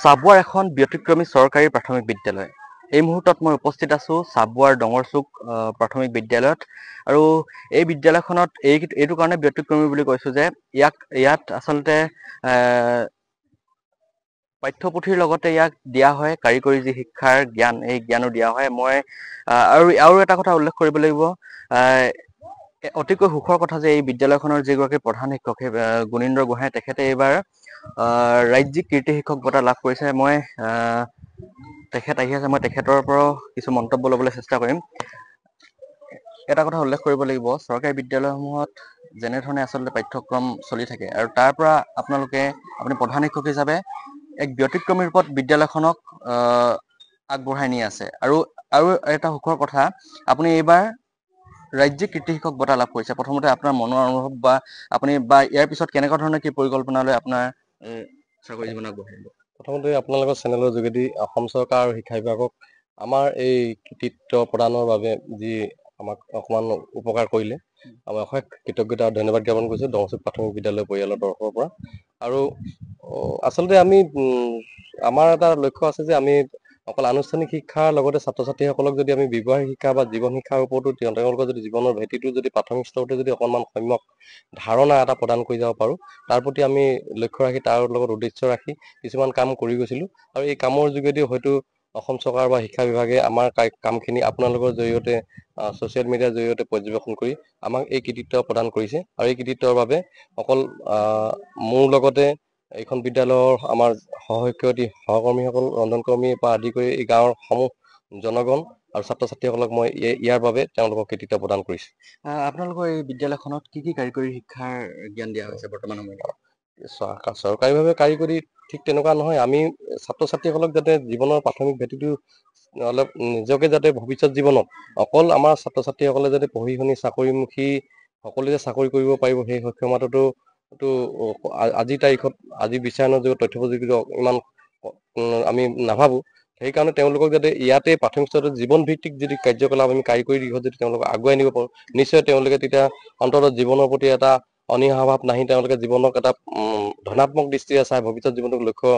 চাবুৱাৰ এখন ব্যতিক্ৰমী চৰকাৰী প্ৰাথমিক বিদ্যালয়। এই মুহূৰ্তত মই উপস্থিত আছো চাবুৱাৰ ডঙৰচুক প্ৰাথমিক বিদ্যালয়ত আৰু এই বিদ্যালয়খনত এইটো কাৰণে ব্যতিক্ৰমী বুলি কৈছো যে ইয়াত আচলতে পাঠ্যপুথিৰ লগতে ইয়াক দিয়া হয় কাৰিকৰী যি শিক্ষাৰ জ্ঞান, এই জ্ঞানো দিয়া হয়। মই আৰু এটা কথা উল্লেখ কৰিব লাগিব, অতিকৈ সুখৰ কথা যে এই বিদ্যালয়খনৰ যিগৰাকী প্ৰধান শিক্ষক গুণীন্দ্ৰ গোহাঁই, তেখেতে এইবাৰ ৰাজ্যিক কীৰ্তি শিক্ষক বঁটা লাভ কৰিছে। মই তেখেত আহি আছে, মই তেখেতৰ পৰাও কিছু মন্তব্য ল'বলৈ চেষ্টা কৰিম। এটা কথা উল্লেখ কৰিব লাগিব, চৰকাৰী বিদ্যালয়সমূহত যেনেধৰণে আচলতে পাঠ্যক্ৰম চলি থাকে আৰু তাৰ পৰা আপুনি প্ৰধান শিক্ষক হিচাপে এক ব্যতিক্ৰমী ৰূপত বিদ্যালয়খনক আগবঢ়াই নি আছে। আৰু এটা সুখৰ কথা, আপুনি এইবাৰ ৰাজ্যিক কীৰ্তি শিক্ষক বঁটা লাভ কৰিছে। প্ৰথমতে আপোনাৰ মনৰ অনুভৱ বা আপুনি ইয়াৰ পিছত কেনেকুৱা ধৰণৰ কি পৰিকল্পনা লৈ আপোনাৰ চাকৰি জীৱন আগবঢ়াব? প্ৰথমতে আপোনালোকৰ চেনেলৰ যোগেদি অসম চৰকাৰ আৰু শিক্ষা বিভাগক আমাৰ এই কৃতিত্ব প্ৰদানৰ বাবে যি আমাক অকমান উপকাৰ কৰিলে, আমি অশেষ কৃতজ্ঞতা আৰু ধন্যবাদ জ্ঞাপন কৰিছো ডঙৰচুক প্ৰাথমিক বিদ্যালয় পৰিয়ালৰ তৰফৰ পৰা। আৰু আচলতে আমি আমাৰ এটা লক্ষ্য আছে যে আমি অকল আনুষ্ঠানিক শিক্ষাৰ লগতে ছাত্ৰ ছাত্ৰীসকলক যদি আমি ব্যৱহাৰিক শিক্ষা বা জীৱন শিক্ষাৰ ওপৰতো তেওঁলোকৰ যদি জীৱনৰ ভেটিটো যদি প্ৰাথমিক স্তৰতে যদি অকণমান সম্যক ধাৰণা এটা প্ৰদান কৰি যাব পাৰো, তাৰ প্ৰতি আমি লক্ষ্য ৰাখি তাৰ লগত উদ্দেশ্য ৰাখি কিছুমান কাম কৰি গৈছিলো। আৰু এই কামৰ যোগেদি হয়তো অসম চৰকাৰ বা শিক্ষা বিভাগে আমাৰ কামখিনি আপোনালোকৰ জৰিয়তে ছ'চিয়েল মিডিয়াৰ জৰিয়তে পৰ্যবেক্ষণ কৰি আমাক এই কৃতিত্ব প্ৰদান কৰিছে। আৰু এই কৃতিত্বৰ বাবে অকল মোৰ লগতে এইখন বিদ্যালয়ৰ আমাৰ সহশিক্ষয়িত্ৰী সহকৰ্মীসকল, ৰন্ধনকৰ্মীৰ পৰা আদি কৰি এই গাঁৱৰ সমূহ জনগণ আৰু ছাত্ৰ ছাত্ৰীসকলক মই ইয়াৰ বাবে তেওঁলোকক কৃতিত্ব প্ৰদান কৰিছো। আপোনালোকৰ এই বিদ্যালয়খনত কি কাৰিকৰী শিক্ষাৰ জ্ঞান দিয়া হৈছে বৰ্তমান সময়ত? চৰকাৰীভাৱে কাৰিকৰী ঠিক তেনেকুৱা নহয়। আমি ছাত্ৰ ছাত্ৰীসকলক যাতে জীৱনৰ প্ৰাথমিক ভেটিটো অলপ নিজকে যাতে ভৱিষ্যত জীৱনত অকল আমাৰ ছাত্ৰ ছাত্ৰীসকলে যাতে পঢ়ি শুনি চাকৰিমুখী সকলোৱে চাকৰি কৰিব পাৰিব, সেই সক্ষমতাটো আজিৰ তাৰিখত, আজি বিশ্বায়নৰ যুগত তথ্য প্ৰযুক্তিত ইমান আমি নাভাবো। সেইকাৰণে তেওঁলোকক যাতে ইয়াতে প্ৰাথমিক স্তৰত জীৱন ভিত্তিক যদি কাৰ্যকলাপ আমি কাৰিকৰী দিশত যদি তেওঁলোকক আগুৱাই নিব পাৰো, নিশ্চয় তেওঁলোকে তেতিয়া অন্ততঃ জীৱনৰ প্ৰতি এটা অনীহা ভাৱ নাহি তেওঁলোকে জীৱনক এটা ধনাত্মক দৃষ্টিৰে চাই ভৱিষ্যত জীৱনক লক্ষ্য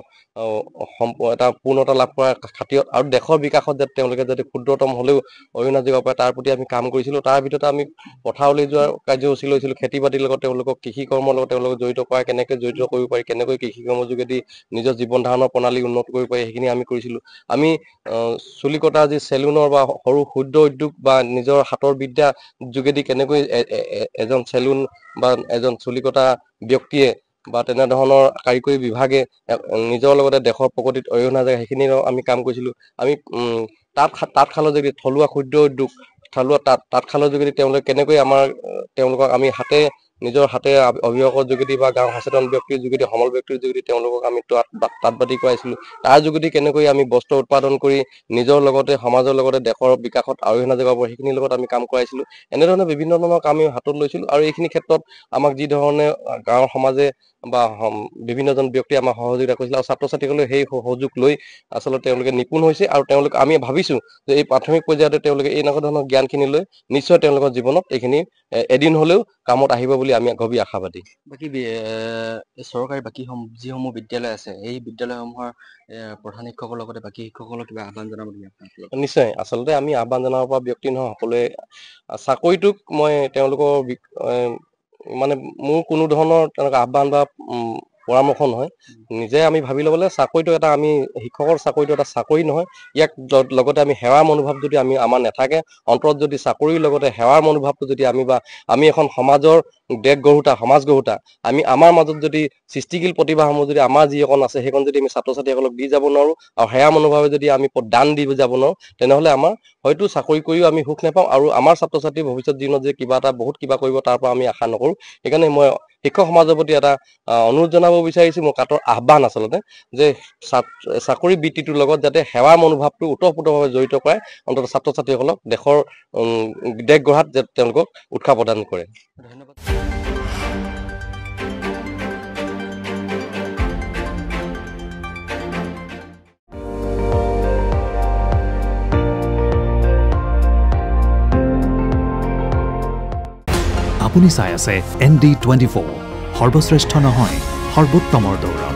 এটা পূৰ্ণতা লাভ কৰাৰ খাতিৰত আৰু দেশৰ বিকাশত যাতে তেওঁলোকে যাতে ক্ষুদ্ৰতম হ'লেও অৰিহণা যোগাব পাৰে, তাৰ প্ৰতি আমি কাম কৰিছিলো। তাৰ ভিতৰতে আমি পথাৰলৈ যোৱাৰ কাৰ্যসূচী লৈছিলো। খেতি বাতিৰ লগত তেওঁলোকক, কৃষি কৰ্মৰ লগত তেওঁলোকক জড়িত কৰা, কেনেকৈ জড়িত কৰিব পাৰি, কেনেকৈ কৃষি কৰ্মৰ যোগেদি নিজৰ জীৱন ধাৰণৰ প্ৰণালী উন্নত কৰিব পাৰি, সেইখিনি আমি কৰিছিলো। আমি চুলি কটা যি চেলুনৰ বা সৰু ক্ষুদ্ৰ উদ্যোগ বা নিজৰ হাতৰ বিদ্যা যোগেদি কেনেকৈ এজন চেলুন বা এজন চুলি কটা ব্যক্তিয়ে বা তেনেধৰণৰ কাৰিকৰী বিভাগে নিজৰ লগতে দেশৰ প্ৰগতিত অৰিহণা যোগায়, সেইখিনিও আমি কাম কৰিছিলো। আমি তাঁতশালৰ যোগেদি থলুৱা ক্ষুদ্ৰ উদ্যোগ, তাঁতশালৰ যোগেদি তেওঁলোকে কেনেকৈ তেওঁলোকক আমি নিজৰ হাতে অভিভাৱকৰ যোগেদি বা গাঁও সচেতন ব্যক্তিৰ যোগেদি, সমল ব্যক্তিৰ যোগেদি তেওঁলোকক আমি তাঁত বাতি কৰাইছিলো। তাৰ যোগেদি কেনেকৈ আমি বস্ত্ৰ উৎপাদন কৰি নিজৰ লগতে সমাজৰ লগতে দেশৰ বিকাশত অৰিহণা যোগাব, সেইখিনিৰ লগত আমি কাম কৰাইছিলো। এনেধৰণে বিভিন্ন ধৰণৰ কাম আমি হাতত লৈছিলো। আৰু এইখিনি ক্ষেত্ৰত আমাক যি ধৰণে গাঁৱৰ সমাজে বা বিভিন্নজন ব্যক্তিয়ে আমাক সহযোগিতা কৰিছিল আৰু ছাত্ৰ ছাত্ৰীসকলে সেই সহযোগ লৈ আচলতে তেওঁলোকে নিপুণ হৈছে। আৰু আমি ভাবিছো যে এই প্ৰাথমিক পৰ্যায়তে তেওঁলোকে এনেকুৱা ধৰণৰ জ্ঞানখিনি লৈ নিশ্চয় তেওঁলোকৰ জীৱনত এইখিনি এদিন হলেও কামত আহিব বুলি আমি গভীৰ আশাবাদী। বাকী চৰকাৰী যিসমূহ বিদ্যালয় আছে, এই বিদ্যালয়সমূহৰ প্ৰধান শিক্ষকৰ লগতে বাকী শিক্ষকসকলক কিবা আহ্বান জনাব নেকি? নিশ্চয়। আচলতে আমি আহ্বান জনাব পৰা ব্যক্তি নহয়, সকলোৱে চাকৰিটোক মই তেওঁলোকৰ মানে মোৰ কোনো ধৰণৰ তেনেকুৱা আহ্বান বা পৰামৰ্শ নহয়। নিজে আমি ভাবি ল'ব লাগে চাকৰিটো এটা, আমি শিক্ষকৰ চাকৰিটো এটা চাকৰি নহয়। ইয়াক লগতে আমি সেৱাৰ মনোভাৱ যদি আমাৰ নাথাকে, অন্তৰত যদি চাকৰিৰ লগতে সেৱাৰ মনোভাৱটো যদি আমি এখন সমাজৰ দেশ গঢ়োতা, সমাজ গঢ়োতা, আমাৰ মাজত যদি সৃষ্টিশীল প্ৰতিভাসমূহ যদি আমাৰ যি অকণ আছে, সেইকণ যদি আমি ছাত্ৰ ছাত্ৰীসকলক দি যাব নোৱাৰো আৰু সেয়া মনোভাৱে যদি আমি দান দি যাব নোৱাৰো, তেনেহলে আমাৰ হয়তো চাকৰি কৰিও আমি সুখ নাপাওঁ আৰু আমাৰ ছাত্ৰ ছাত্ৰী ভৱিষ্যত জীৱনত যে বহুত কিবা কৰিব তাৰ পৰা আমি আশা নকৰো। সেইকাৰণে মই শিক্ষক সমাজৰ প্ৰতি এটা অনুৰোধ জনাব বিচাৰিছো, মোৰ কাটৰ আহ্বান আচলতে, যে চাকৰি বৃত্তিটোৰ লগত যাতে সেৱাৰ মনোভাৱটো ওতঃপ্ৰোতভাৱে জড়িত কৰায় অন্ততঃ ছাত্ৰ ছাত্ৰীসকলক দেশ গঢ়াত যাতে তেওঁলোকক উৎসাহ প্ৰদান কৰে। ধন্যবাদ। আপুনি চাই আছে ND24, সৰ্বশ্ৰেষ্ঠ নহয়, সৰ্বোত্তমৰ দৌৰ।